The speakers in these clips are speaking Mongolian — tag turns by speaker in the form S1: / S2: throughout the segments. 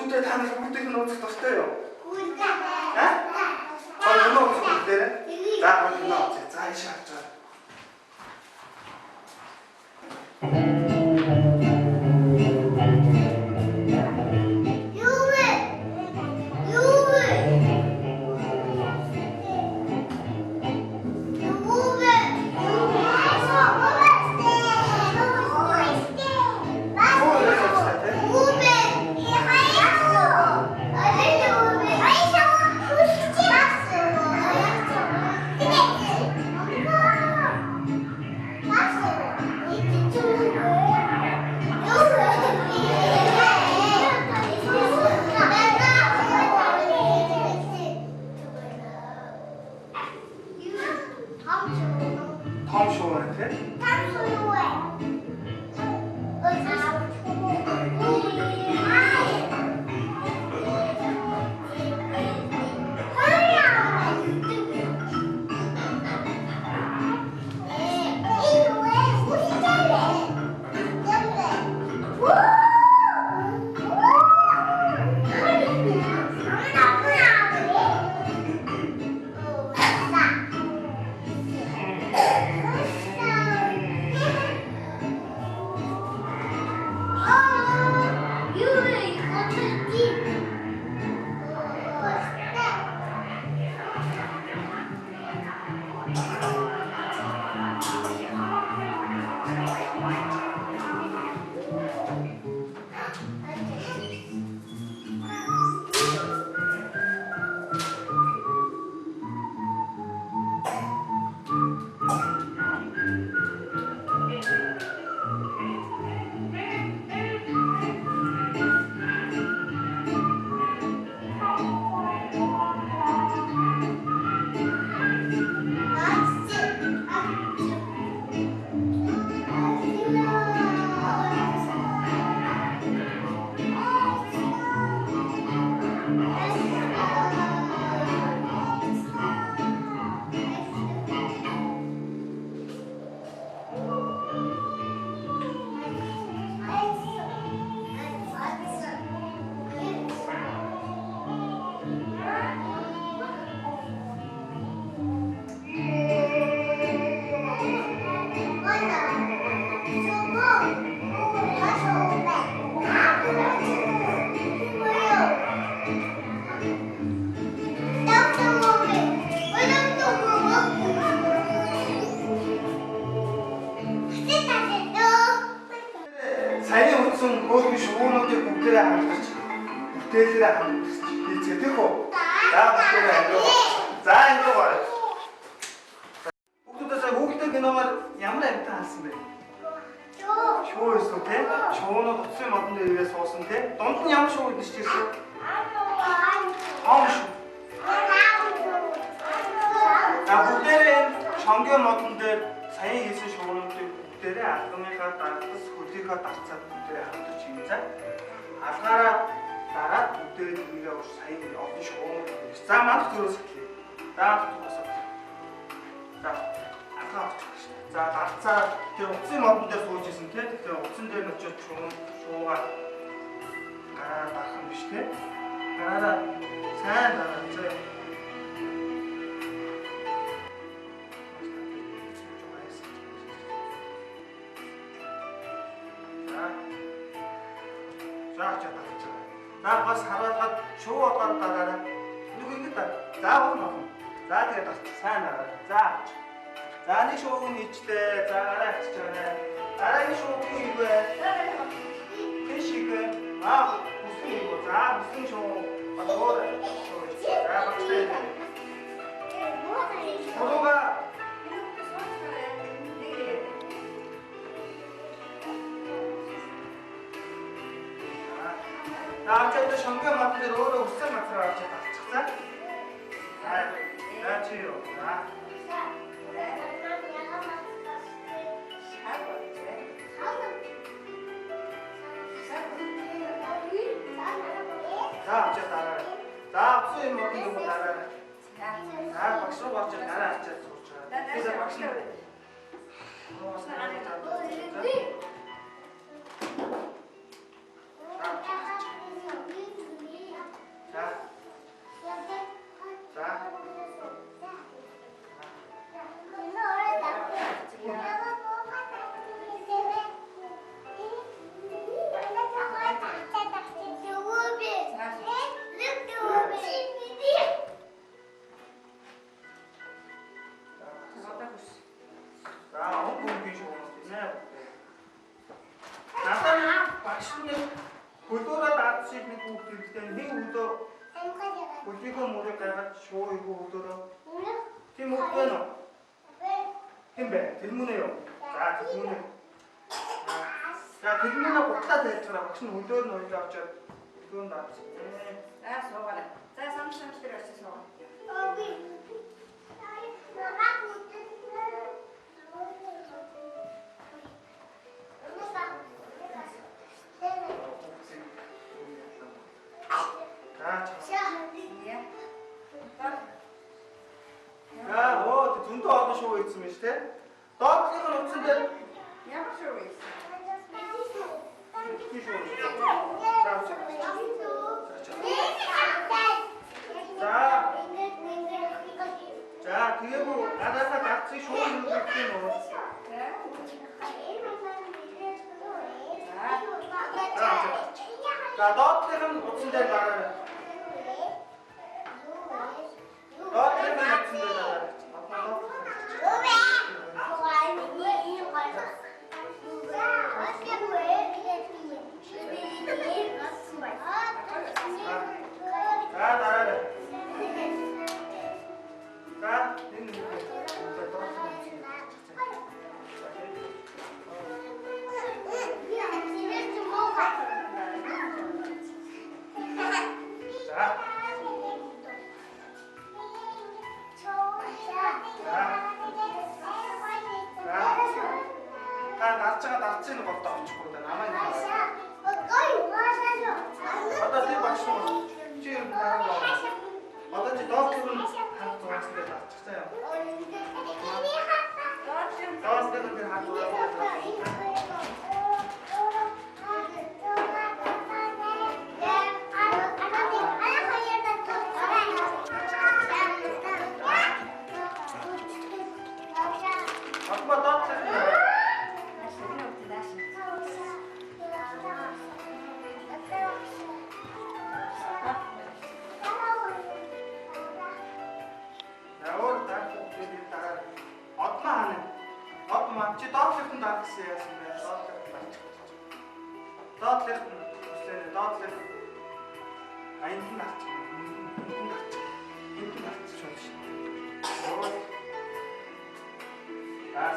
S1: бүгдээ та нар бүгдийг нь үзэх тустай юу?
S2: Бүгдээ.
S1: Өнөө үзэх бүгдээ. За өнөө үзье. За иш харж байгаа. Том шүү байна тий?
S2: Том шүү юу вэ? Саяны утсан өөрийн шугуунуудыг бүгдээрээ хамтарч бүтээлээрээ хамтарч хийцгээ тийх үү? За бүгдээрээ амраа. За энэ гоо. Бүгдээ сая бүгдээ гиномар ямар амьтан хаалсан бэ? Шуу эсвэл тий? Шуунууд утсан модон дээрээ суусан тий? Дунд нь ямар шуу идэж ирсэн? Том шүү. Бүгдээрээ шонгийн модон дээр саяны хийсэн шуунуудыг бүгдээрээ албаныхаа дагтас хөлийнхаа дарцаад бүгдээрээ хамтарч юм за. Алгаараа дараад бүгдээрээ нэрээ ууш саяны олон шуунууд хийж. За манайх төрөөс эхлэе. За төрөөс. За алгаа авчих шүү. За дарцаа тэр утсын модон дээр сууж исэн тий. Тэгэхээр утсан дээр нь очиж шуугаа гараа дарах юм биш тий. Гараа сайн дараад зөө. За бас хараад шуу одоод дараарай. Нүг ингэж даа. За болно. За тэгээд сайн дараарай. За. За нэг шууг нь хийжтэй. За арай авчиж байгаа. Дараагийн шууг нь юу вэ? Тэшиг. Бүсэн юу? За бүсэн шуу. Батгоор. За багтай. Хурууга. 나한테 정규 맞는데 너도 우선 맞으러 왔지 다 나 치료 나 자, 어째 따라. 나 수인 먹는 거 따라. 나 박수 박자 따라 앉아 줘. 그래서 박수. гэдэг нь нэг өдөө үлдээгүй мөрөг гаргаад шуу игүй өдөрөө. Тийм үгүй нөө. Тийм бэ. Тэр мөн ээ юу? За тэр мөн ээ. За тэр мөн ээ гутлаа тайлбараа багш нь өдөр нь уйлж авчаад өдөөнд авч.
S3: За суугаарай. За самшамж дээр очиж суугаа.
S2: Зөндөө олон шоу хийсэн мэт те. Доотлох нь утсан дээр
S3: Ямар шоу вэ?
S2: чи шоу. За тэгээд гадаасаа гацсан шоу юу гэх юм уу? За доотлох нь утсан дээр гараа. Доотлох нь утсан дээр гараа. Дарцын голдоо очихгүй да намайг одоо би багш нь чи юм дараа одоо чи доктор нь ханд зурсан дээр дарчихсан юм. Доктор нь ханд зурсан. Чи доотлох нь дагсан яасан бэ? Доотлох нь үслээ доотлох аянд нь авч шууд шин.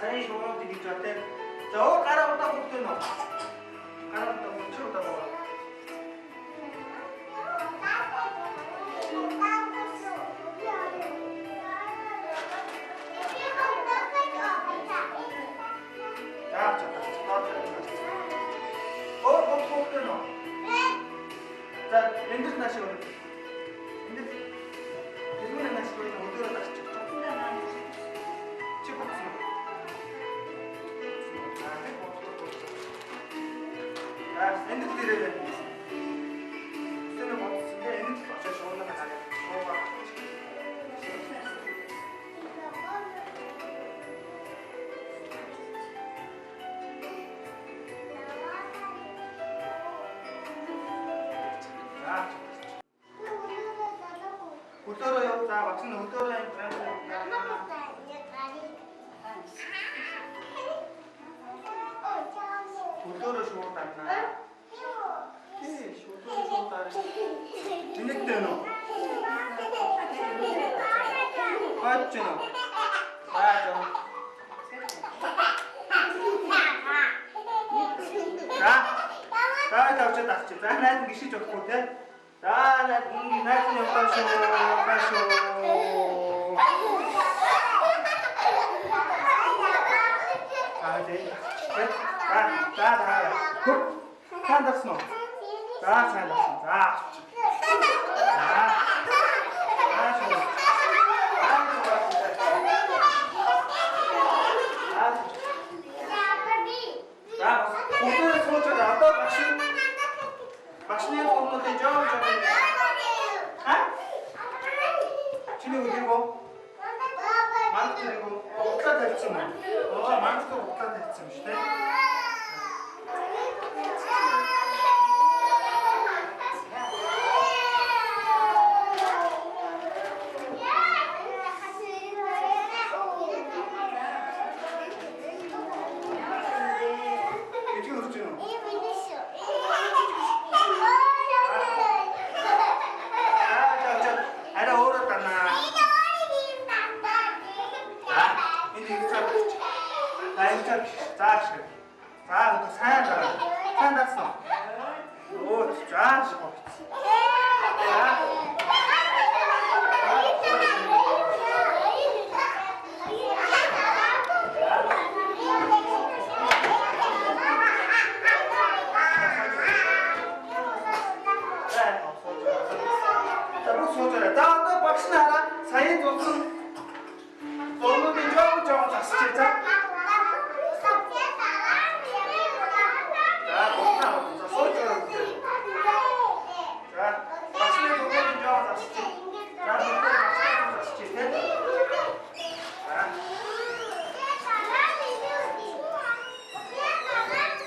S2: Сайн шууд гэж бодъё. За өөр гараа удаа хөвтөн үү? Гараа удаа хөвчөр удаа боо. За эндээс нааш өөр. Эндээс энэ нааш өөр өдөрөө тааш чи бодсон. Эндээс дээрээ. Тэний бодсон дээ энд очиж шуунаа хараа. Шуугаа. Өдөрөө яв за багш нь өдөрөө юм байна. Өдөрөө шууд амнаа. Тий, өдөрөө шууд арай. Тэнэгтэй нөө. Хаач нөө. Хаач. За тавч тасч. За найд гიშиж өгөхгүй те. За найд нь яваа шүү. Сандарсан уу? За сандарсан. Өдөрөө суугаад одоо багшны өмнөдөө жоо. Чиний үдэгөө? Мантайгөө утлаа тавьсан юм. Мантай утлаа тавьсан юм шүү дээ. бүгдээрээ. За одоо багш нараа саяын зурсан зургуудын жоо засчих. За. За бохоо. За сууж байгаа. За багшны зургуудын жоо засчих. За бүгдээ засчих тийм.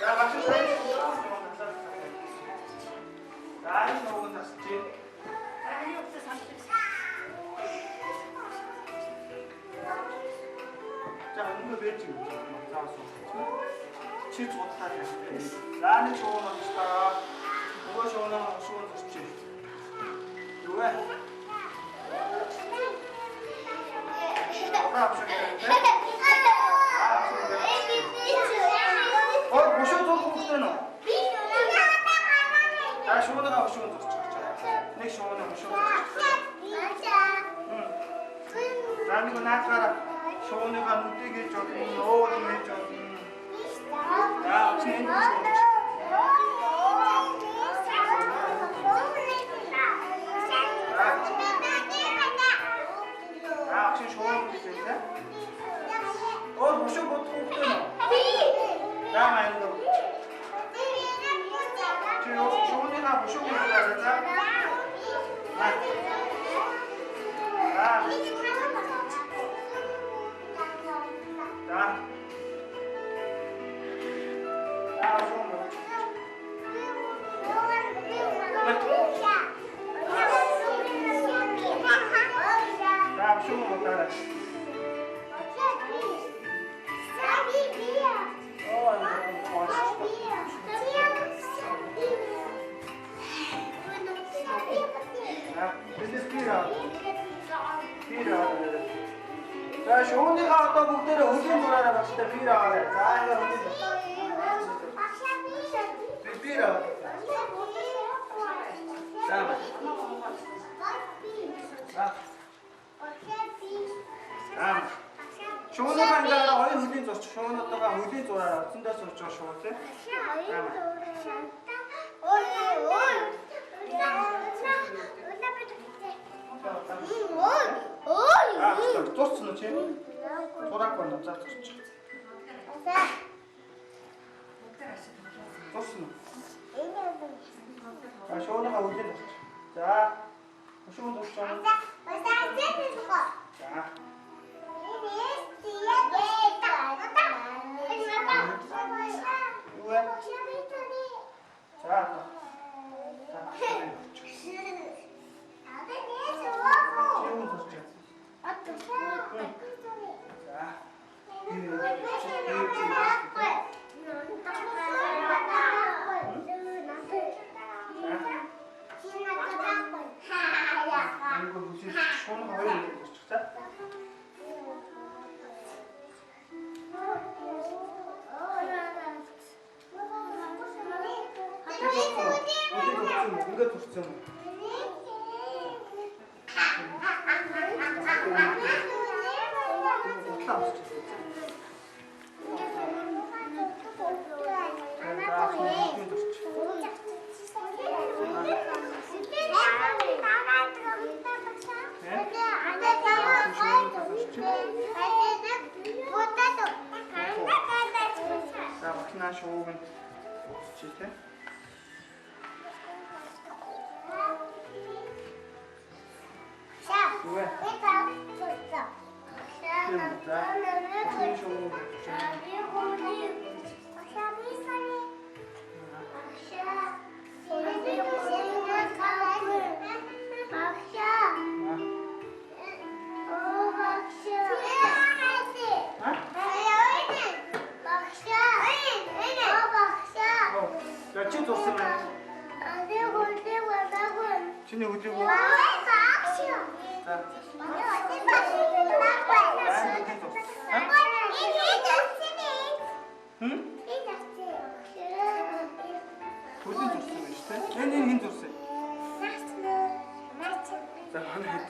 S2: За багш саяын Дай нөгөө насчих.
S3: Аюу өсө самтыг.
S2: За өнөө байж юм. Заасан. Чи цуглаа яах вэ? Зааны шоу нөтстаа. Нөгөө шоунаа шоу нөтчих. Юу вэ? Ой, бушуу зурх хөөхтэй нөө. За шуунаа бушуу зурчих. Нэг шуунаа бушуу зурчих. За нэг наатаараа шуунаа нүдийг хийж болно, нөө хийж болно. За чинь чинь шуунаа хийлээ. Ой, бушуу бодох хөөхтэй нөө. За маань нөө. шуунаа бушуу хийлээ за. За шууныхаа одоо бүгдээрээ хөлийн зураараа багштай бир аваарай. За ингээ хөлийн. Бир аваа. За. Шууныхаа ингээ хоёр хөлийн зурч, шуунуудаа хөлийн зураараа утсандаа зурж байгаа шуу тий. Зурцсан уу чи? Зураг байна за зурч. Зурцсан уу? Шуунаа хөлийн зурч. За. Шуун зурч байгаа. За. Ингээд турцсан. За бахна шууг нь чи тэ. Уэ. Чи зурсан байна. Чиний хөдөлгөөн. За. Хөдөлгөөн зурсан байна шүү дээ. Энэ хин зурсан. За хана хэд.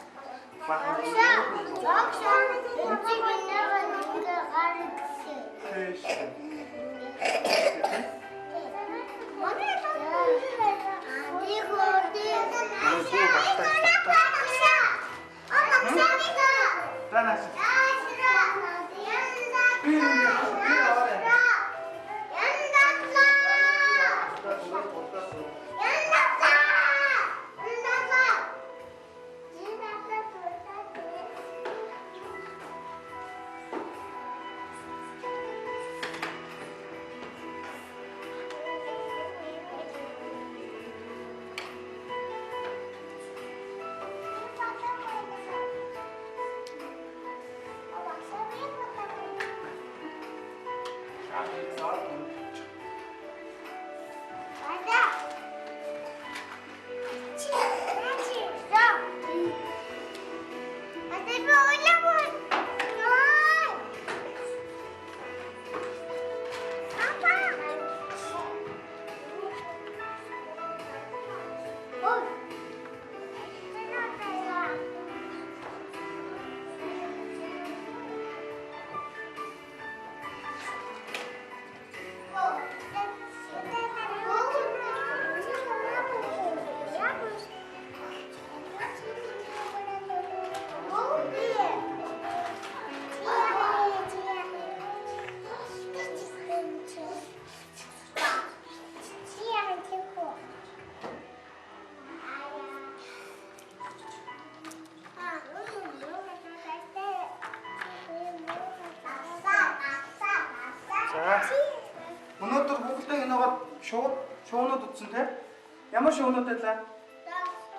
S2: Ямар шоунууд байлаа?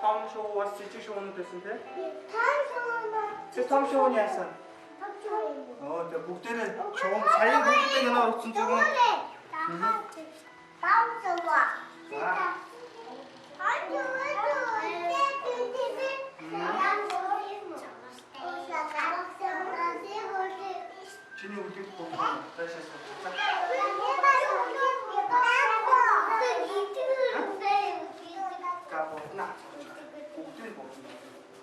S2: Том шоу бас жижиг шоунууд байсан тий? Чи том шоу нь яасан? Тэгээ бүгдээрээ шоу сая бүгдээ кино утсан зүгээр. Чиний үлдэх бүх таашаа